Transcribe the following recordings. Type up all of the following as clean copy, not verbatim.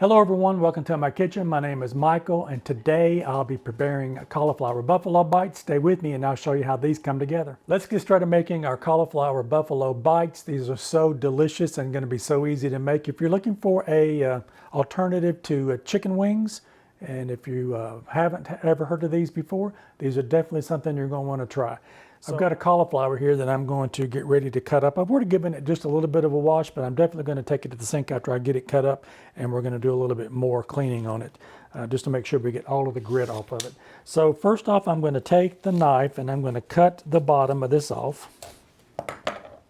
Hello everyone, welcome to my kitchen. My name is Michael and today I'll be preparing cauliflower buffalo bites. Stay with me and I'll show you how these come together. Let's get started making our cauliflower buffalo bites. These are so delicious and going to be so easy to make. If you're looking for a alternative to chicken wings, and if you haven't ever heard of these before, these are definitely something you're going to want to try. So I've got a cauliflower here that I'm going to get ready to cut up. I've already given it just a little bit of a wash, but I'm definitely going to take it to the sink after I get it cut up, and we're going to do a little bit more cleaning on it just to make sure we get all of the grit off of it. So first off, I'm going to take the knife and I'm going to cut the bottom of this off.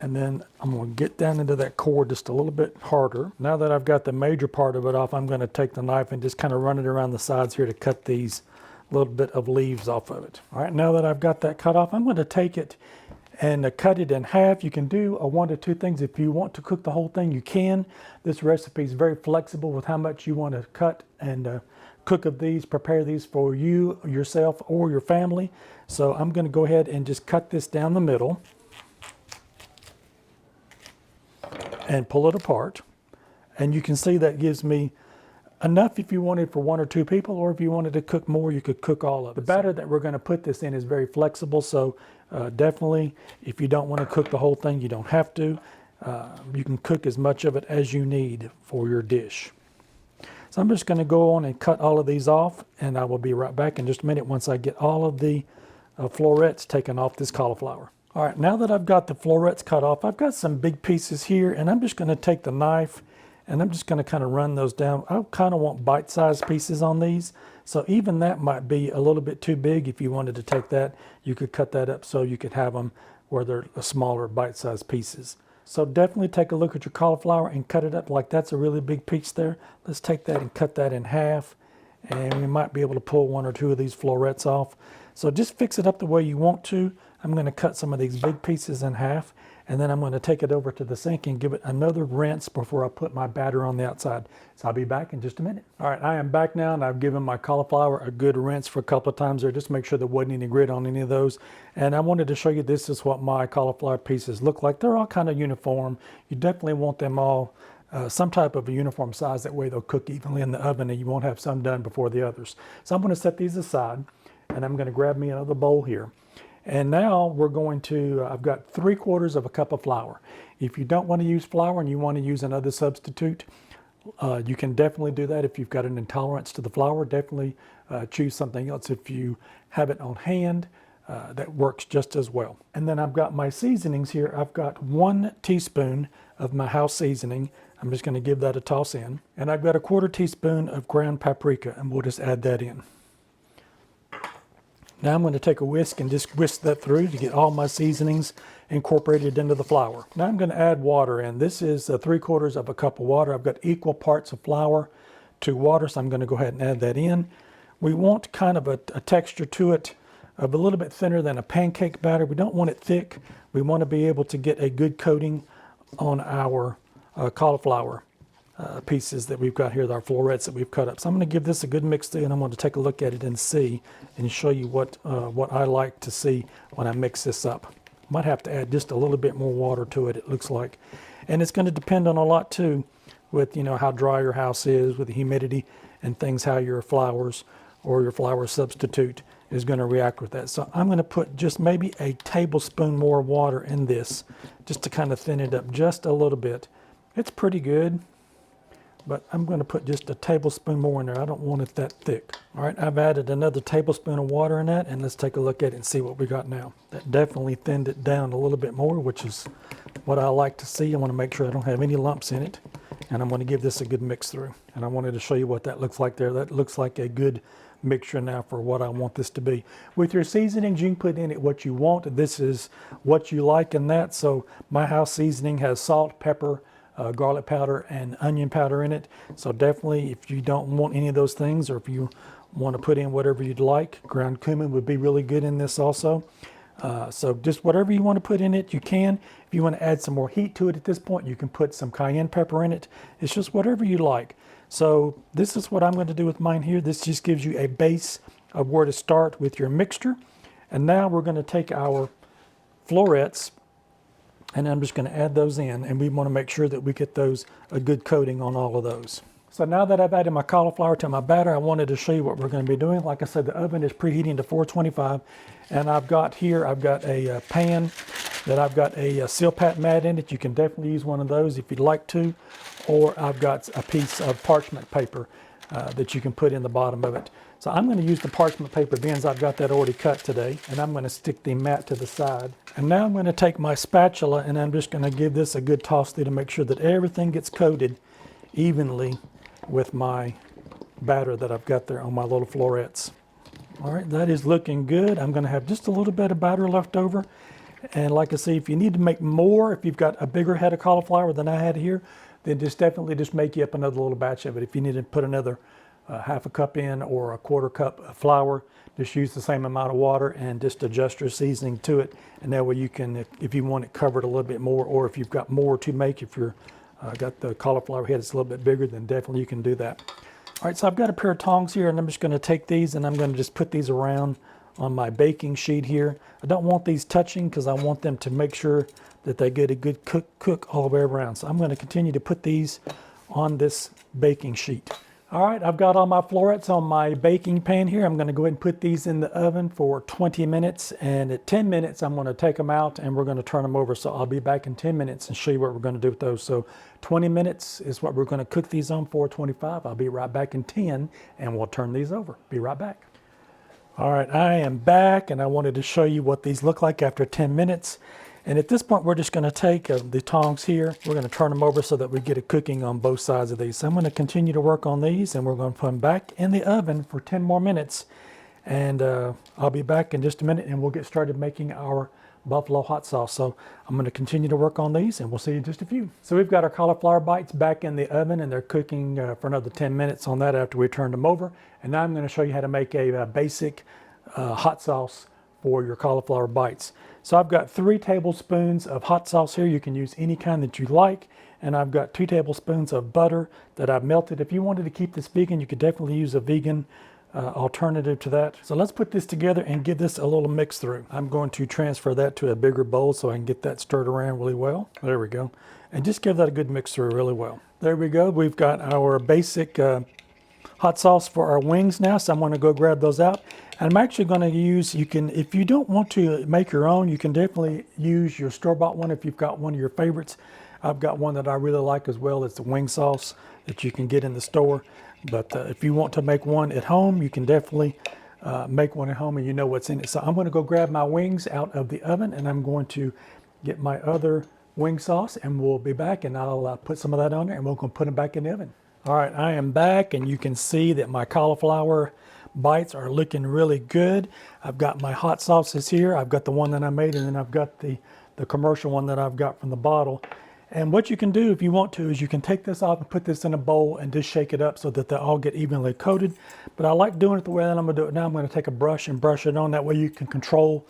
And then I'm going to get down into that core just a little bit harder. Now that I've got the major part of it off, I'm going to take the knife and just kind of run it around the sides here to cut these little bit of leaves off of it. All right, now that I've got that cut off, I'm going to take it and cut it in half. You can do one to two things. If you want to cook the whole thing, you can. This recipe is very flexible with how much you want to cut and cook of these, prepare these for you, yourself, or your family. So I'm going to go ahead and just cut this down the middle and pull it apart. And you can see that gives me enough if you wanted for one or two people, or if you wanted to cook more, you could cook all of it. The batter that we're going to put this in is very flexible, so definitely if you don't want to cook the whole thing, you don't have to. You can cook as much of it as you need for your dish. So I'm just going to go on and cut all of these off, and I will be right back in just a minute once I get all of the florets taken off this cauliflower. All right, now that I've got the florets cut off, I've got some big pieces here, and I'm just going to take the knife and I'm just going to kind of run those down. I kind of want bite-sized pieces on these. So even that might be a little bit too big. If you wanted to take that, you could cut that up so you could have them where they're smaller bite-sized pieces. So definitely take a look at your cauliflower and cut it up like that's a really big piece there. Let's take that and cut that in half. And we might be able to pull one or two of these florets off. So just fix it up the way you want to. I'm going to cut some of these big pieces in half. And then I'm going to take it over to the sink and give it another rinse before I put my batter on the outside. So I'll be back in just a minute. All right, I am back now, and I've given my cauliflower a good rinse for a couple of times there, just to make sure there wasn't any grit on any of those. And I wanted to show you this is what my cauliflower pieces look like. They're all kind of uniform. You definitely want them all some type of a uniform size. That way they'll cook evenly in the oven, and you won't have some done before the others. So I'm going to set these aside, and I'm going to grab me another bowl here. And now we're going to, I've got 3/4 of a cup of flour. If you don't want to use flour and you want to use another substitute, you can definitely do that. If you've got an intolerance to the flour, definitely choose something else. If you have it on hand, that works just as well. And then I've got my seasonings here. I've got 1 teaspoon of my house seasoning. I'm just going to give that a toss in. And I've got a 1/4 teaspoon of ground paprika, and we'll just add that in. Now I'm going to take a whisk and just whisk that through to get all my seasonings incorporated into the flour. Now I'm going to add water in. This is 3/4 of a cup of water. I've got equal parts of flour to water, so I'm going to go ahead and add that in. We want kind of a texture to it of a little bit thinner than a pancake batter. We don't want it thick. We want to be able to get a good coating on our cauliflower pieces that we've got here, our florets that we've cut up. So I'm going to give this a good mix through, and I'm going to take a look at it and see and show you what I like to see when I mix this up. Might have to add just a little bit more water to it, it looks like. And it's going to depend on a lot too, with how dry your house is, with the humidity and things, how your flours or your flour substitute is going to react with that. So I'm going to put just maybe a tablespoon more water in this just to kind of thin it up just a little bit. It's pretty good, but I'm going to put just a tablespoon more in there. I don't want it that thick. All right, I've added another tablespoon of water in that, and let's take a look at it and see what we got now. That definitely thinned it down a little bit more, which is what I like to see. I want to make sure I don't have any lumps in it, and I'm going to give this a good mix through. And I wanted to show you what that looks like there. That looks like a good mixture now for what I want this to be. With your seasonings, you can put in it what you want. This is what you like in that. So my house seasoning has salt, pepper, garlic powder, and onion powder in it. So definitely, if you don't want any of those things, or if you want to put in whatever you'd like, ground cumin would be really good in this also. So just whatever you want to put in it, you can. If you want to add some more heat to it at this point, you can put some cayenne pepper in it. It's just whatever you like. So this is what I'm going to do with mine here. This just gives you a base of where to start with your mixture. And now we're going to take our florets, and I'm just going to add those in, and we want to make sure that we get those a good coating on all of those. So now that I've added my cauliflower to my batter, I wanted to show you what we're going to be doing. Like I said, the oven is preheating to 425, and I've got a pan that I've got a seal pat mat in it. You can definitely use one of those if you'd like to, or I've got a piece of parchment paper that you can put in the bottom of it. So I'm going to use the parchment paper beans. I've got that already cut today, and I'm going to stick the mat to the side. And now I'm going to take my spatula and I'm just going to give this a good toss through to make sure that everything gets coated evenly with my batter that I've got there on my little florets. All right, that is looking good. I'm going to have just a little bit of batter left over. And like I say, if you need to make more, if you've got a bigger head of cauliflower than I had here, then definitely make you up another little batch of it. If you need to put another half a cup in or a quarter cup of flour, just use the same amount of water and just adjust your seasoning to it. And that way you can, if you want it covered a little bit more, or if you've got more to make, if you're got the cauliflower head that's a little bit bigger, then definitely you can do that. All right, so I've got a pair of tongs here, and I'm just going to take these and I'm going to just put these around on my baking sheet here. I don't want these touching because I want them to make sure that they get a good cook all the way around. So I'm going to continue to put these on this baking sheet. All right, I've got all my florets on my baking pan here. I'm going to go ahead and put these in the oven for 20 minutes. And at 10 minutes, I'm going to take them out and we're going to turn them over. So I'll be back in 10 minutes and show you what we're going to do with those. So 20 minutes is what we're going to cook these on, 425. I'll be right back in 10 and we'll turn these over. Be right back. All right, I am back and I wanted to show you what these look like after 10 minutes. And at this point, we're just going to take the tongs here. We're going to turn them over so that we get it cooking on both sides of these. So I'm going to continue to work on these, and we're going to put them back in the oven for 10 more minutes. And I'll be back in just a minute, and we'll get started making our buffalo hot sauce. So I'm going to continue to work on these, and we'll see you in just a few. So we've got our cauliflower bites back in the oven, and they're cooking for another 10 minutes on that after we turned them over. And now I'm going to show you how to make a basic hot sauce for your cauliflower bites. So I've got 3 tablespoons of hot sauce here. You can use any kind that you like. And I've got 2 tablespoons of butter that I've melted. If you wanted to keep this vegan, you could definitely use a vegan alternative to that. So let's put this together and give this a little mix through. I'm going to transfer that to a bigger bowl so I can get that stirred around really well. There we go. And just give that a good mix through really well. There we go. We've got our basic hot sauce for our wings now. So I'm going to go grab those out. And I'm actually going to use, if you don't want to make your own, you can definitely use your store-bought one if you've got one of your favorites. I've got one that I really like as well. It's the wing sauce that you can get in the store. But if you want to make one at home, you can definitely make one at home and you know what's in it. So I'm going to go grab my wings out of the oven and I'm going to get my other wing sauce and we'll be back and I'll put some of that on there and we're going to put them back in the oven. All right, I am back and you can see that my cauliflower bites are looking really good. I've got my hot sauces here. I've got the one that I made and then I've got the commercial one that I've got from the bottle. And what you can do if you want to is you can take this off and put this in a bowl and just shake it up so that they all get evenly coated. But I like doing it the way that I'm going to do it now. I'm going to take a brush and brush it on. That way you can control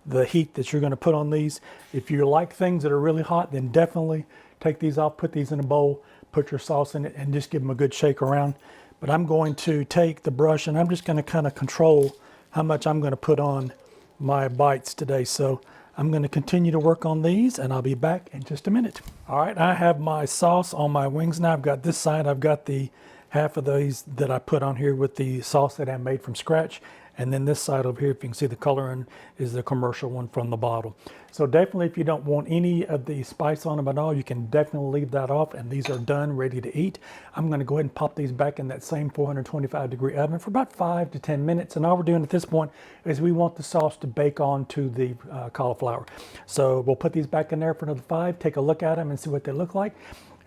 the heat that you're going to put on these. If you like things that are really hot, then definitely take these off, put these in a bowl, put your sauce in it and just give them a good shake around. But I'm going to take the brush and I'm just going to kind of control how much I'm going to put on my bites today. So I'm going to continue to work on these and I'll be back in just a minute. All right, I have my sauce on my wings now. I've got this side, I've got the half of these that I put on here with the sauce that I made from scratch. And then this side over here, if you can see the coloring, is the commercial one from the bottle. So definitely if you don't want any of the spice on them at all, you can definitely leave that off and these are done, ready to eat. I'm gonna go ahead and pop these back in that same 425-degree oven for about 5 to 10 minutes. And all we're doing at this point is we want the sauce to bake onto the cauliflower. So we'll put these back in there for another 5, take a look at them and see what they look like.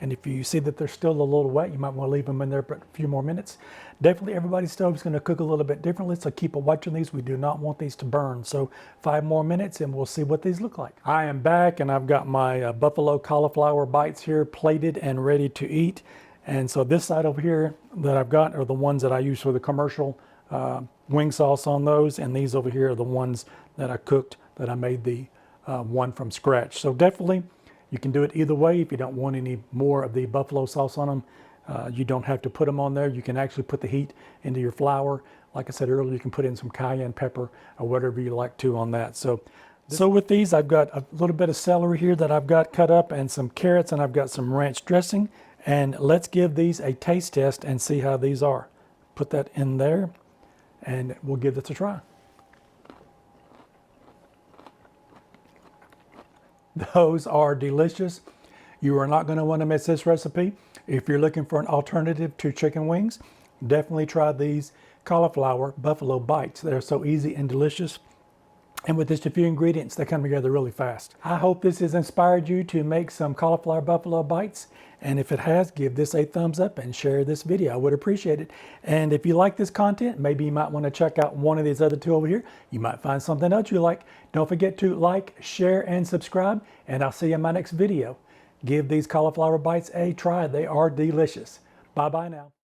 And if you see that they're still a little wet, you might want to leave them in there for a few more minutes. Definitely everybody's stove is going to cook a little bit differently, so keep watching these. We do not want these to burn. So 5 more minutes and we'll see what these look like. I am back and I've got my buffalo cauliflower bites here plated and ready to eat. And so this side over here that I've got are the ones that I use for the commercial wing sauce on those. And these over here are the ones that I cooked, that I made the one from scratch. So definitely you can do it either way. If you don't want any more of the buffalo sauce on them, you don't have to put them on there. You can actually put the heat into your flour. Like I said earlier, you can put in some cayenne pepper or whatever you like to on that. So with these, I've got a little bit of celery here that I've got cut up and some carrots, and I've got some ranch dressing. And let's give these a taste test and see how these are. Put that in there and we'll give this a try. Those are delicious. You are not going to want to miss this recipe. If you're looking for an alternative to chicken wings, definitely try these cauliflower buffalo bites. They're so easy and delicious. And with just a few ingredients, they come together really fast. I hope this has inspired you to make some cauliflower buffalo bites. And if it has, give this a thumbs up and share this video. I would appreciate it. And if you like this content, maybe you might want to check out one of these other two over here. You might find something else you like. Don't forget to like, share, and subscribe. And I'll see you in my next video. Give these cauliflower bites a try. They are delicious. Bye-bye now.